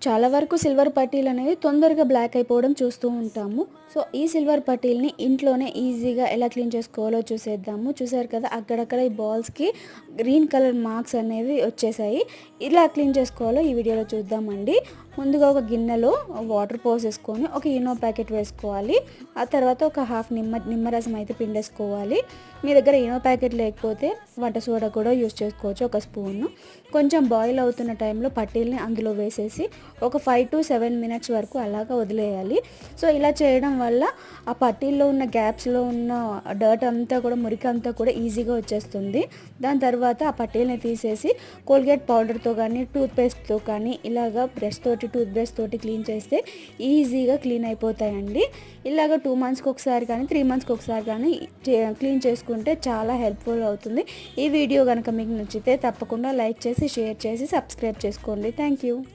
చాలా వరకు సిల్వర్ పట్టీలనేవి తొందరగా బ్లాక్ అయిపోవడం చూస్తూ ఉంటాము. సో, ఈ సిల్వర్ పట్టీలని ఇంట్లోనే ఈజీగా ఎలా క్లీన్ చేసుకోవాలో చూసేద్దాము. చూసారు కదా! అక్కడక్కడ ఈ బాల్స్‌కి గ్రీన్ కలర్ మార్క్స్ అనేవి వచ్చేసాయి. ఇలా క్లీన్ చేసుకోవాలో ఈ వీడియోలో చూద్దామండి. ముందుగా ఒక గిన్నెలో వాటర్ పోసేసుకొని ఒక ఇనో ప్యాకెట్ వేసుకోవాలి. ఆ తర్వాత ఒక హాఫ్ నిమ్మరసం అయితే పిండేసుకోవాలి. మీ దగ్గర ఇనో ప్యాకెట్ లేకపోతే వంట సోడా కూడా యూజ్ చేసుకోవచ్చు, ఒక స్పూను. కొంచెం బాయిల్ అవుతున్న టైంలో పట్టీలని అందులో వేసేసి ఒక 5-7 మినిట్స్ వరకు అలాగా వదిలేయాలి. సో, ఇలా చేయడం వల్ల ఆ పట్టీల్లో ఉన్న గ్యాప్స్‌లో ఉన్న డర్ట్ అంతా కూడా, మురికి అంతా కూడా ఈజీగా వచ్చేస్తుంది. దాని తర్వాత ఆ పట్టీలని తీసేసి కోల్గేట్ పౌడర్‌తో కానీ, టూత్‌పేస్ట్‌తో కానీ ఇలాగా టూత్ బ్రష్ తోటి క్లీన్ చేస్తే ఈజీగా క్లీన్ అయిపోతాయండి. ఇలాగ 2 మంత్స్‌కి ఒకసారి కానీ, 3 మంత్స్‌కి ఒకసారి కానీ క్లీన్ చేసుకుంటే చాలా హెల్ప్‌ఫుల్ అవుతుంది. ఈ వీడియో గనుక మీకు నచ్చితే తప్పకుండా లైక్ చేసి, షేర్ చేసి, సబ్స్క్రైబ్ చేసుకోండి. Thank you.